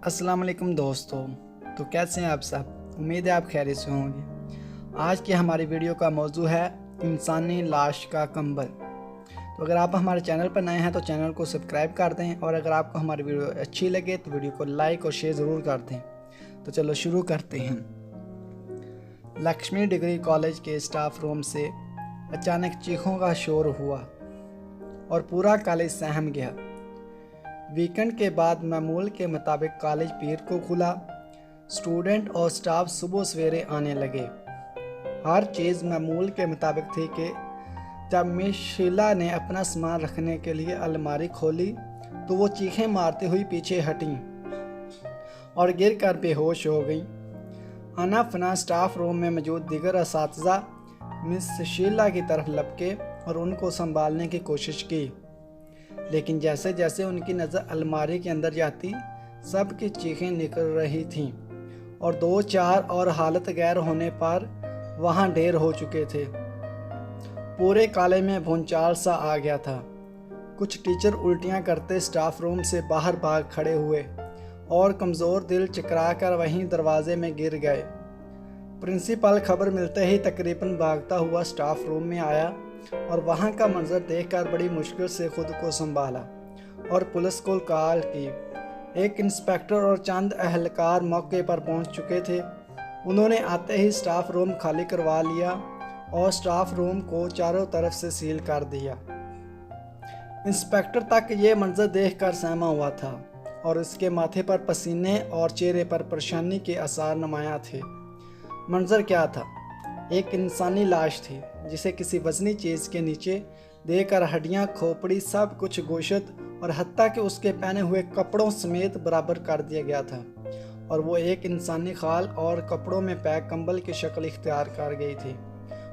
अस्सलाम वालेकुम दोस्तों। तो कैसे हैं आप सब? उम्मीद है आप खैरियत से होंगे। आज की हमारी वीडियो का मौजू है इंसानी लाश का कंबल। तो अगर आप हमारे चैनल पर नए हैं तो चैनल को सब्सक्राइब कर दें, और अगर आपको हमारी वीडियो अच्छी लगे तो वीडियो को लाइक और शेयर ज़रूर कर दें। तो चलो शुरू करते हैं। लक्ष्मी डिग्री कॉलेज के स्टाफ रूम से अचानक चीखों का शोर हुआ और पूरा कॉलेज सहम गया। वीकेंड के बाद मामूल के मुताबिक कॉलेज पीर को खुला। स्टूडेंट और स्टाफ सुबह सवेरे आने लगे। हर चीज़ मामूल के मुताबिक थी कि जब मिस शीला ने अपना सामान रखने के लिए अलमारी खोली तो वो चीखें मारती हुई पीछे हटीं और गिर कर बेहोश हो गईं। आना फना स्टाफ रूम में मौजूद दीगर असातिज़ा मिस शीला की तरफ लपके और उनको संभालने की कोशिश की, लेकिन जैसे जैसे उनकी नज़र अलमारी के अंदर जाती सब की चीखें निकल रही थीं और 2-4 और हालत गैर होने पर वहाँ ढेर हो चुके थे। पूरे कॉलेज में भूचाल सा आ गया था। कुछ टीचर उल्टियाँ करते स्टाफ रूम से बाहर भाग खड़े हुए और कमज़ोर दिल चकरा कर वहीं दरवाजे में गिर गए। प्रिंसिपल खबर मिलते ही तकरीबन भागता हुआ स्टाफ रूम में आया और वहाँ का मंजर देखकर बड़ी मुश्किल से खुद को संभाला और पुलिस को कॉल की। एक इंस्पेक्टर और चंद अहलकार मौके पर पहुँच चुके थे। उन्होंने आते ही स्टाफ रूम खाली करवा लिया और स्टाफ रूम को चारों तरफ से सील कर दिया। इंस्पेक्टर तक ये मंजर देखकर सहमा हुआ था और उसके माथे पर पसीने और चेहरे पर परेशानी के आसार नुमायां थे। मंजर क्या था? एक इंसानी लाश थी जिसे किसी वजनी चीज़ के नीचे देकर हड्डियां, खोपड़ी सब कुछ गोश्त और हत्ता कि उसके पहने हुए कपड़ों समेत बराबर कर दिया गया था, और वो एक इंसानी खाल और कपड़ों में पैक कंबल की शक्ल इख्तियार कर गई थी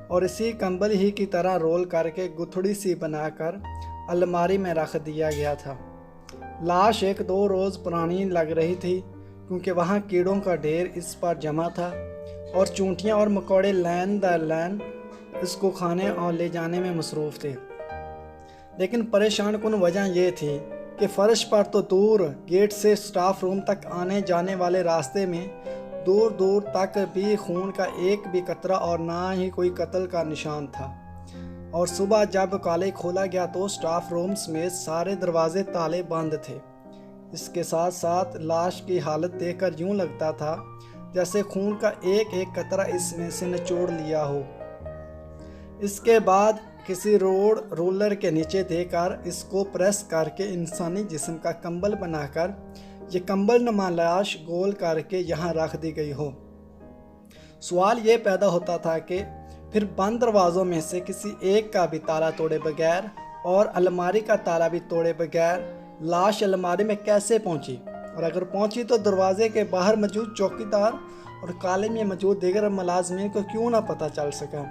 और इसी कंबल ही की तरह रोल करके गुथड़ी सी बनाकर अलमारी में रख दिया गया था। लाश 1-2 रोज़ पुरानी लग रही थी क्योंकि वहाँ कीड़ों का ढेर इस पर जमा था और चूंटियाँ और मकोड़े लाइन दर लाइन इसको खाने और ले जाने में मसरूफ़ थे। लेकिन परेशान कुन वजह यह थी कि फ़र्श पर तो दूर गेट से स्टाफ रूम तक आने जाने वाले रास्ते में दूर दूर तक भी खून का एक भी कतरा और ना ही कोई कत्ल का निशान था। और सुबह जब कॉलेज खोला गया तो स्टाफ रूम समेत सारे दरवाजे ताले बंद थे। इसके साथ साथ लाश की हालत देखकर यूँ लगता था जैसे खून का एक एक कतरा इसमें से निचोड़ लिया हो। इसके बाद किसी रोलर के नीचे देकर इसको प्रेस करके इंसानी जिस्म का कंबल बनाकर ये कंबल नुमा लाश गोल करके यहाँ रख दी गई हो। सवाल ये पैदा होता था कि फिर बंद दरवाज़ों में से किसी एक का भी ताला तोड़े बगैर और अलमारी का ताला भी तोड़े बगैर लाश अलमारी में कैसे पहुँची, और अगर पहुंची तो दरवाजे के बाहर मौजूद चौकीदार और कॉलेज में मौजूद दीगर मुलाजमीन को क्यों ना पता चल सका।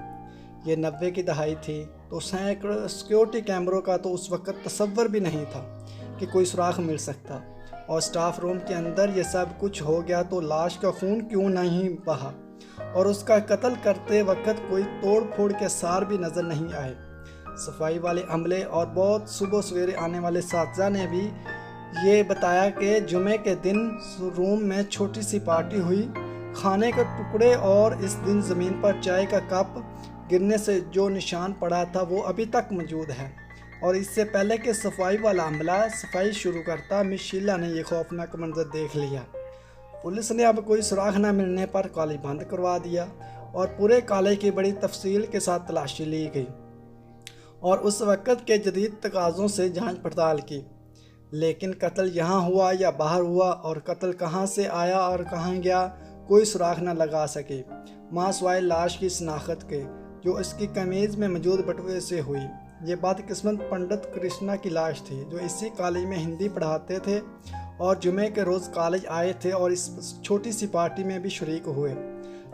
ये 90 की दहाई थी तो सैकड़ों सिक्योरिटी कैमरों का तो उस वक़्त तसव्वुर भी नहीं था कि कोई सुराख मिल सकता, और स्टाफ रूम के अंदर ये सब कुछ हो गया तो लाश का खून क्यों नहीं बहा और उसका कत्ल करते वक्त कोई तोड़ फोड़ के सार भी नज़र नहीं आए। सफाई वाले अमले और बहुत सुबह सवेरे आने वाले साथीज़ा ने भी ये बताया कि जुमे के दिन रूम में छोटी सी पार्टी हुई। खाने के टुकड़े और इस दिन ज़मीन पर चाय का कप गिरने से जो निशान पड़ा था वो अभी तक मौजूद है, और इससे पहले कि सफाई वाला अमला सफाई शुरू करता मिस शीला ने यह खौफनाक मंजर देख लिया। पुलिस ने अब कोई सुराग न मिलने पर कॉलेज बंद करवा दिया और पूरे कॉलेज की बड़ी तफसील के साथ तलाशी ली गई और उस वक़्त के जदीद तकाज़ों से जांच पड़ताल की। लेकिन कत्ल यहाँ हुआ या बाहर हुआ और कत्ल कहाँ से आया और कहाँ गया कोई सुराग न लगा सके, माँ सिवाय लाश की शनाख्त के जो इसकी कमीज़ में मौजूद बटुए से हुई। ये बदकिस्मत पंडित कृष्णा की लाश थी जो इसी कॉलेज में हिंदी पढ़ाते थे और जुमे के रोज़ कॉलेज आए थे और इस छोटी सी पार्टी में भी शरीक हुए।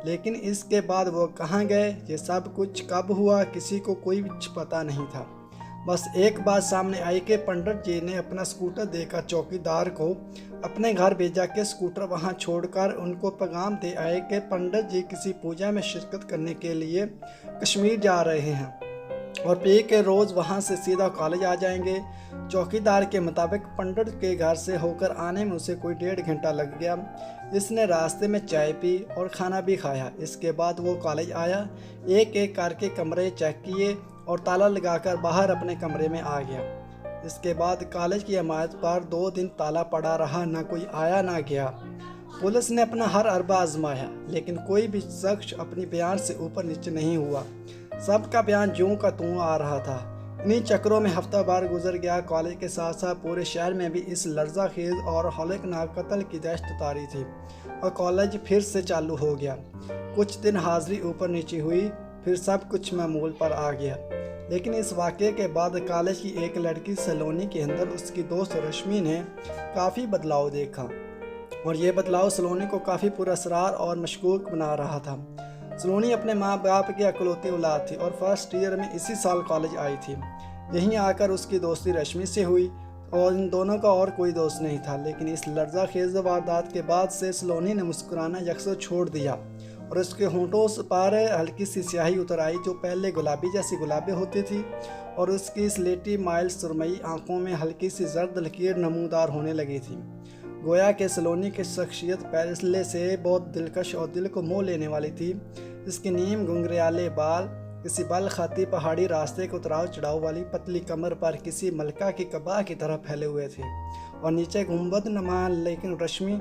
लेकिन इसके बाद वो कहाँ गए, ये सब कुछ कब हुआ, किसी को कोई पता नहीं था। बस एक बात सामने आई कि पंडित जी ने अपना स्कूटर देकर चौकीदार को अपने घर भेजा के स्कूटर वहां छोड़कर उनको पैगाम दे आए कि पंडित जी किसी पूजा में शिरकत करने के लिए कश्मीर जा रहे हैं اور پی کے روز وہاں سے سیدھا کالج آ جائیں گے۔ چوکیدار کے مطابق پنڈت کے گھر سے ہو کر آنے میں اسے کوئی 1.5 گھنٹہ لگ گیا۔ اس نے راستے میں چائے پی اور کھانا بھی کھایا۔ اس کے بعد وہ کالج آیا، ایک ایک کر کے کمرے چیک کیے اور تالا لگا کر باہر اپنے کمرے میں آ گیا۔ اس کے بعد کالج کی عمارت پر 2 دن تالا پڑا رہا، نہ کوئی آیا نہ گیا۔ پولیس نے اپنا ہر حربہ آزمایا لیکن کوئی بھی شخص اپنی بیان سے اوپر نیچے نہیں ہوا۔ سب کا بیان جوں کا توں آ رہا تھا۔ انہی چکروں میں ہفتہ بھر گزر گیا۔ کالج کے ساتھ ساتھ پورے شہر میں بھی اس لرزہ خیز اور ہولناک قتل کی دہشت طاری تھی اور کالج پھر سے چالو ہو گیا۔ کچھ دن حاضری اوپر نیچے ہوئی، پھر سب کچھ معمول پر آ گیا۔ لیکن اس واقعے کے بعد کالج کی ایک لڑکی سلونی کے اندر اس کی دوست رشمی نے کافی بدلاؤ دیکھا، اور یہ بدلاؤ سلونی کو کافی پراسرار اور مشکوک بنا رہا تھا۔ سلونی اپنے ماں باپ کی اکلوتی اولاد تھی اور فرسٹ ایئر میں اسی سال کالج آئی تھی۔ یہیں آ کر اس کی دوستی رشمی سے ہوئی اور ان دونوں کا اور کوئی دوست نہیں تھا۔ لیکن اس لرزہ خیز واردات کے بعد سے سلونی نے مسکرانا یکسر چھوڑ دیا اور اس کے ہونٹوں پر ہلکی سی سیاہی اتر آئی جو پہلے گلابی جیسی گلابی ہوتی تھی، اور اس کی سلیٹی مائل سرمئی آنکھوں میں ہلکی سی زرد لکیر نمودار ہونے لگی تھی۔ گویا کہ سلونی کی شخصیت پہلے سے بہت دلکش اور دل کو موہ لینے والی تھی۔ اس کے نیم گھنگریالے بال کسی بالخطی پہاڑی راستے کو اتراؤ چڑھاؤ والی پتلی کمر پر کسی ملکہ کی کباہ کی طرح پھیلے ہوئے تھے، اور نیچے گنبد نما لیکن رشمی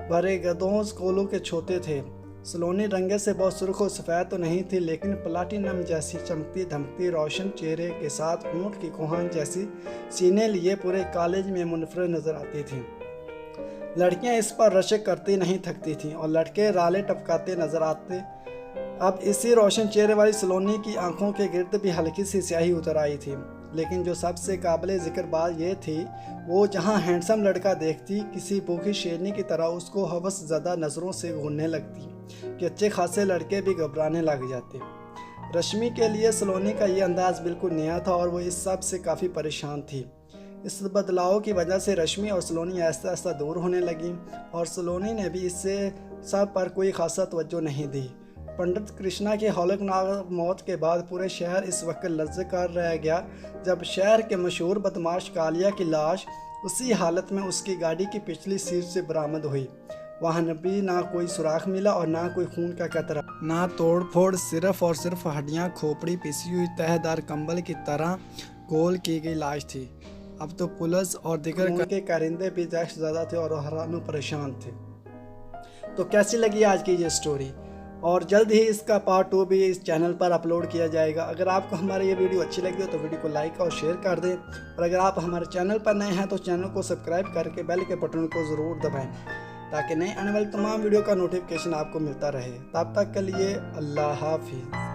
بھرے گدوز کولوں کے چھوتے تھے۔ سلونی رنگے سے بہت سرخ و سفید تو نہیں تھی، لیکن پلاٹینم جیسی چمکتی دھمکتی روشن چہرے کے ساتھ اونٹ کی کوہان جیسی سینے لیے پورے کالج میں منفرد نظر آتی تھی۔ لڑکیاں اس پر رشک کرتی نہیں تھکتی تھیں اور لڑکے رالے ٹپکاتے نظر آتے۔ اب اسی روشن چہرے والی سلونی کی آنکھوں کے گرد بھی ہلکی سی سیاہی اتر آئی تھی، لیکن جو سب سے قابل ذکر بات یہ تھی، وہ جہاں ہینڈسم لڑکا دیکھتی کسی بھوکی شیرنی کی طرح اس کو ہوس زدہ نظروں سے گھورنے لگتی کہ اچھے خاصے لڑکے بھی گھبرانے لگ جاتے۔ رشمی کے لیے سلونی کا یہ انداز بالکل نیا تھا اور وہ اس سب سے کافی پریشان تھی۔ اس بدلاؤ کی وجہ سے رشمی اور سلونی آہستہ آہستہ دور ہونے لگیں، اور سلونی نے بھی اس سے سب پر کوئی خاصا توجہ نہیں دی۔ پنڈت کرشنا کی ہولناک موت کے بعد پورے شہر اس وقت لرزے کر رہ گیا جب شہر کے مشہور بدماش کالیا کی لاش اسی حالت میں اس کی گاڑی کی پچھلی سیٹ سے برآمد ہوئی۔ وہاں بھی نہ کوئی سوراخ ملا اور نہ کوئی خون کا قطرہ، نہ توڑ پھوڑ، صرف اور صرف ہڈیاں کھوپڑی پیسی ہوئی تہہ دار کمبل کی طرح گول کی گئی لاش تھی۔ اب تو پولیس اور دیگر کے کارندے بھی دہشت زدہ تھے اور حیران و پریشان تھے۔ تو کیسی لگی آج کی یہ سٹوری؟ اور جلد ہی اس کا پارٹ 2 بھی اس چینل پر اپلوڈ کیا جائے گا۔ اگر آپ کو ہماری یہ ویڈیو اچھی لگی ہو تو ویڈیو کو لائک اور شیئر کر دیں، اور اگر آپ ہمارے چینل پر نئے ہیں تو چینل کو سبسکرائب کر کے بیل کے بٹن کو ضرور دبائیں تاکہ نئے آنے والی تمام ویڈیو کا نوٹیفیکیشن آپ کو ملتا رہے۔ تب تک کے لیے اللہ حافظ۔